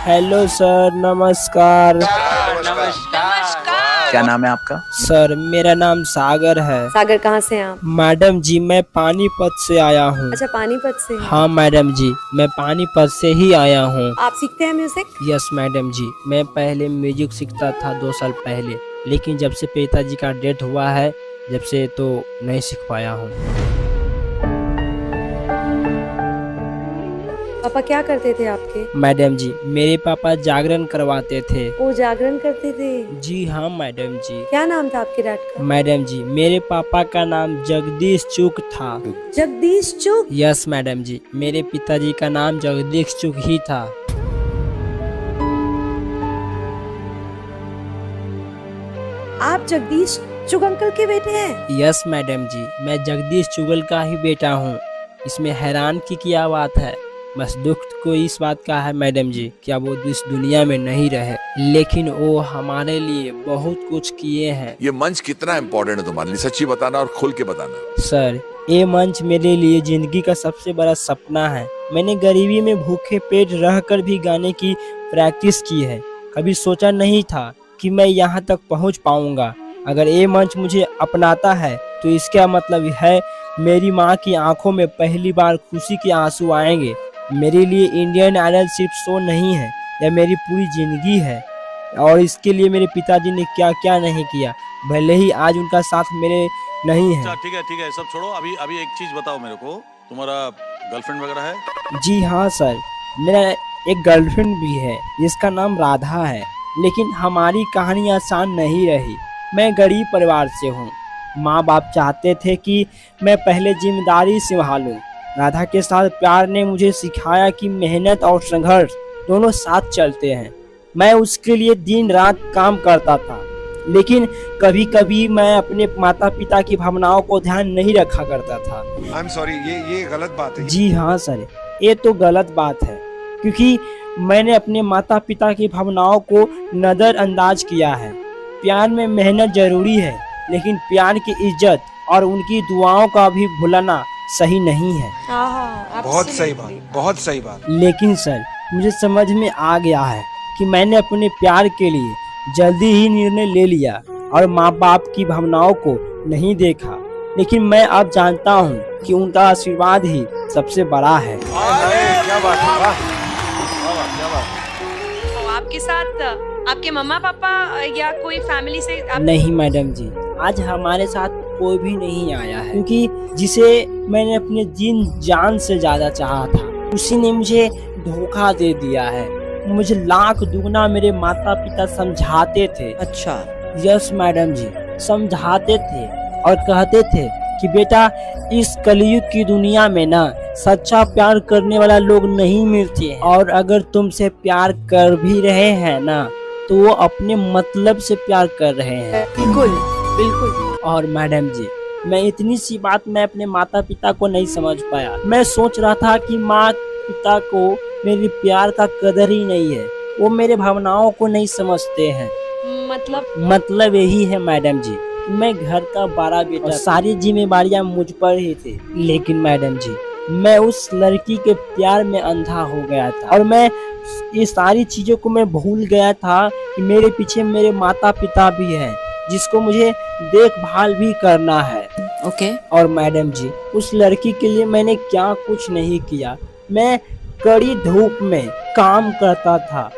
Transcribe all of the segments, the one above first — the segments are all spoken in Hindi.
हेलो सर, नमस्कार। नमस्कार। क्या नाम है आपका? सर मेरा नाम सागर है। सागर कहाँ से हैं आप? मैडम जी मैं पानीपत से आया हूँ। अच्छा, पानीपत से हैं। हाँ मैडम जी, मैं पानीपत से ही आया हूँ। आप सीखते हैं म्यूजिक? यस मैडम जी, मैं पहले म्यूजिक सीखता था 2 साल पहले, लेकिन जब से पिताजी का डेथ हुआ है, जब से तो नहीं सीख पाया हूँ। पापा क्या करते थे आपके? मैडम जी मेरे पापा जागरण करवाते थे। वो जागरण करते थे? जी हाँ मैडम जी। क्या नाम था आपके डैड का? मैडम जी मेरे पापा का नाम जगदीश चुक था। जगदीश चुक? यस मैडम जी, मेरे पिताजी का नाम जगदीश चुक ही था। आप जगदीश चुग अंकल के बेटे हैं? यस मैडम जी, मैं जगदीश चुगल का ही बेटा हूँ। इसमें हैरान की क्या बात है? बस दुख को इस बात का है मैडम जी कि अब वो इस दुनिया में नहीं रहे, लेकिन वो हमारे लिए बहुत कुछ किए हैं। ये मंच कितना इम्पोर्टेंट है तुम्हारे लिए, सच्ची बताना और खुल के बताना। सर ये मंच मेरे लिए जिंदगी का सबसे बड़ा सपना है। मैंने गरीबी में भूखे पेट रहकर भी गाने की प्रैक्टिस की है। कभी सोचा नहीं था कि मैं यहाँ तक पहुँच पाऊँगा। अगर ये मंच मुझे अपनाता है तो इसका मतलब है मेरी माँ की आंखों में पहली बार खुशी के आंसू आएंगे। मेरे लिए इंडियन आइडल सिर्फ शो नहीं है, यह मेरी पूरी जिंदगी है। और इसके लिए मेरे पिताजी ने क्या क्या नहीं किया, भले ही आज उनका साथ मेरे नहीं है। ठीक है, सब छोड़ो। अभी एक चीज बताओ मेरे को, तुम्हारा गर्लफ्रेंड वगैरह है? जी हाँ सर, मेरा एक गर्लफ्रेंड भी है जिसका नाम राधा है, लेकिन हमारी कहानी आसान नहीं रही। मैं गरीब परिवार से हूँ। माँ बाप चाहते थे कि मैं पहले जिम्मेदारी संभालूं। राधा के साथ प्यार ने मुझे सिखाया कि मेहनत और संघर्ष दोनों साथ चलते हैं। मैं उसके लिए दिन रात काम करता था, लेकिन कभी कभी मैं अपने माता पिता की भावनाओं को ध्यान नहीं रखा करता था। आई एम सॉरी, ये गलत बात है। जी हाँ सर, ये तो गलत बात है, क्योंकि मैंने अपने माता पिता की भावनाओं को नज़रअंदाज किया है। प्यार में मेहनत जरूरी है, लेकिन प्यार की इज्जत और उनकी दुआओं का भी भुलाना सही नहीं है। बहुत सही बात, बहुत सही बात। लेकिन सर मुझे समझ में आ गया है कि मैंने अपने प्यार के लिए जल्दी ही निर्णय ले लिया और माँ बाप की भावनाओं को नहीं देखा। लेकिन मैं अब जानता हूँ कि उनका आशीर्वाद ही सबसे बड़ा है। क्या बात है, वाह। तो आपके साथ आपके मम्मा पापा या कोई फैमिली से नहीं मैडम जी, आज हमारे साथ कोई भी नहीं आया है, क्योंकि जिसे मैंने अपने जीन जान से ज्यादा चाहा था, उसी ने मुझे धोखा दे दिया है। मुझे लाख दुगना मेरे माता पिता समझाते थे। अच्छा। यस मैडम जी, समझाते थे और कहते थे कि बेटा इस कलयुग की दुनिया में ना सच्चा प्यार करने वाला लोग नहीं मिलते, और अगर तुमसे प्यार कर भी रहे हैं ना तो वो अपने मतलब से प्यार कर रहे हैं। बिल्कुल बिल्कुल। और मैडम जी मैं इतनी सी बात मैं अपने माता पिता को नहीं समझ पाया। मैं सोच रहा था कि माँ पिता को मेरे प्यार का कदर ही नहीं है, वो मेरे भावनाओं को नहीं समझते हैं। मतलब यही है मैडम जी, मैं घर का बड़ा बेटा, सारी जिम्मेदारियां मुझ पर ही थी। लेकिन मैडम जी मैं उस लड़की के प्यार में अंधा हो गया था, और मैं ये सारी चीजों को मैं भूल गया था कि मेरे पीछे मेरे माता पिता भी हैं, जिसको मुझे देखभाल भी करना है। ओके। और मैडम जी उस लड़की के लिए मैंने क्या कुछ नहीं किया। मैं कड़ी धूप में काम करता था,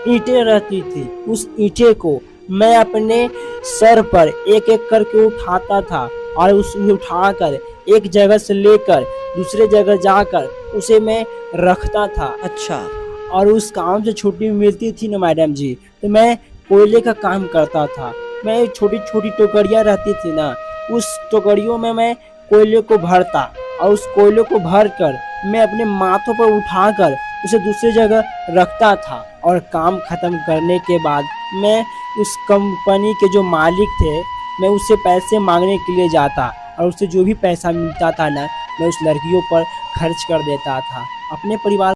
ईंटें रहती थी, उस ईंटे को मैं अपने सर पर एक एक करके उठाता था, और उसे उठाकर एक जगह से लेकर दूसरे जगह जाकर उसे मैं रखता था। अच्छा। और उस काम से छुट्टी मिलती थी ना मैडम जी, तो मैं कोयले का काम करता था। मैं छोटी छोटी टोकरियाँ रहती थी ना, उस टोकरियों में मैं कोयले को भरता, और उस कोयले को भर कर मैं अपने माथों पर उठाकर उसे दूसरी जगह रखता था। और काम खत्म करने के बाद मैं उस कंपनी के जो मालिक थे, मैं उससे पैसे मांगने के लिए जाता, और उससे जो भी पैसा मिलता था ना मैं उस लड़कियों पर खर्च कर देता था अपने परिवार।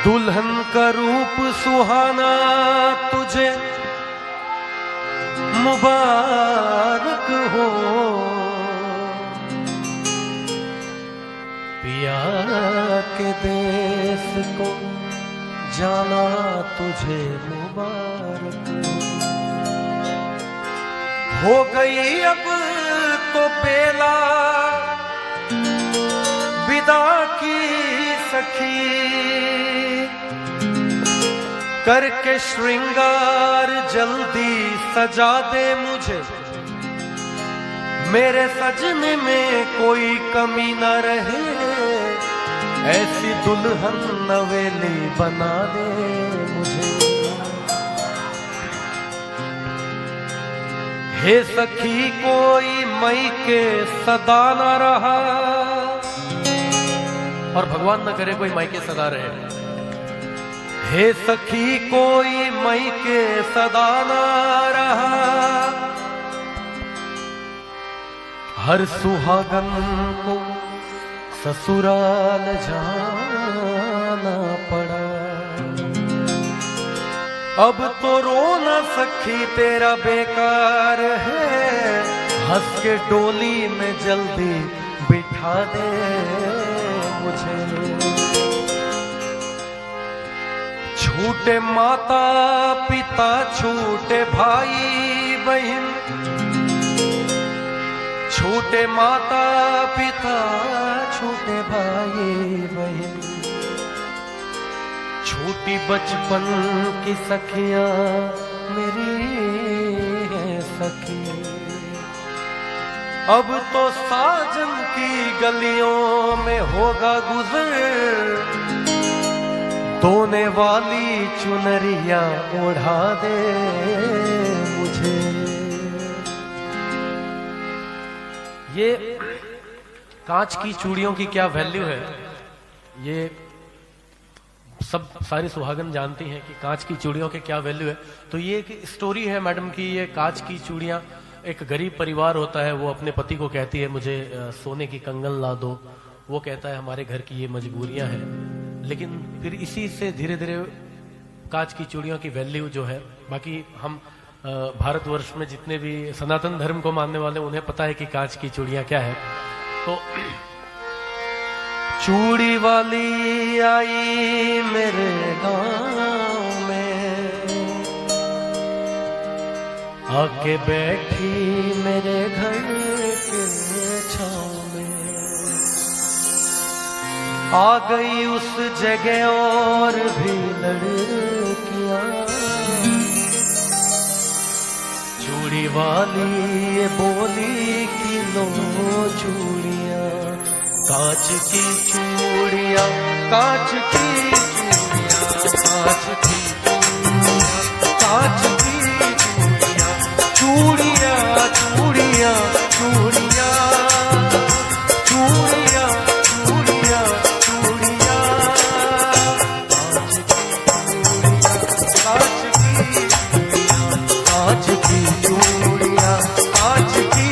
दुल्हन का रूप सुहाना तुझे मुबारक हो। पिया के देश को जाना तुझे मुबारक हो गई अब तो बेला विदा की सखी करके श्रृंगार जल्दी सजा दे मुझे मेरे सजने में कोई कमी न रहे ऐसी दुल्हन नवेली बना दे मुझे हे सखी कोई मई के सदा न रहा और भगवान न करे कोई मई के सदा रहे हे सखी कोई मई के सदा न रहा हर सुहागन को ससुराल जाना पड़ा अब तो रो न सखी तेरा बेकार है हंस के डोली में जल्दी बिठा दे मुझे छूटे माता पिता छूटे भाई बहन छूटे माता पिता छूटे भाई बहन छूटी बचपन की सखियां मेरी है सखी अब तो साजन की गलियों में होगा गुजर धोने वाली चुनरिया ओढ़ा दे मुझे ये कांच की चूड़ियों की क्या वैल्यू है ये सब सारी सुहागन जानती हैं कि कांच की चूड़ियों के क्या वैल्यू है तो ये एक स्टोरी है मैडम की ये कांच की चूड़ियां एक गरीब परिवार होता है वो अपने पति को कहती है मुझे सोने की कंगन ला दो वो कहता है हमारे घर की ये मजबूरियां हैं लेकिन फिर इसी से धीरे धीरे कांच की चूड़ियों की वैल्यू जो है बाकी हम भारतवर्ष में जितने भी सनातन धर्म को मानने वाले उन्हें पता है कि कांच की चूड़ियां क्या है तो चूड़ी वाली आई मेरे गांव में आके बैठी मेरे घर के छांव में आ गई उस जगह और भी लड़कियां चूड़ी वाली ये बोली कि लो चूड़ियां कांच की चूड़ियां कांच की चूड़ियां कांच की कांच की चूड़ियां चूड़ियां चूड़ियां चूड़ियां चूड़ियां चूड़ियां कांच की कांच की चूड़ियां कांच की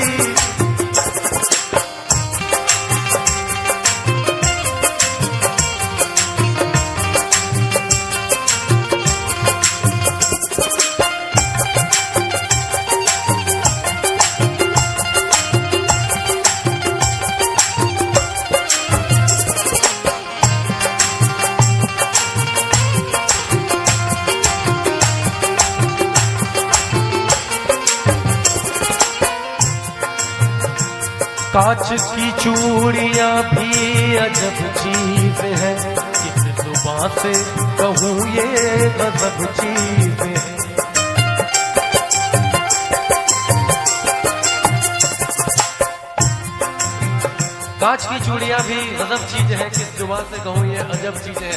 कांच की चूड़ियां भी अजब चीज है किस जुबान से कहूँ ये गजब चीज है कांच की चूड़ियां भी गजब चीज है किस जुबान से कहूँ ये अजब चीज है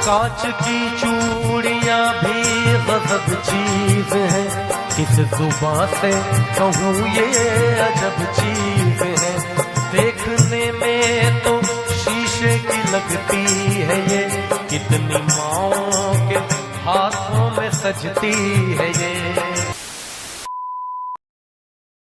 कांच की चूड़ियां भी गजब चीज है किस जुबान से कहूँ ये अजब चीज है देखने में तो शीशे की लगती है ये कितनी माओं के हाथों में सजती है ये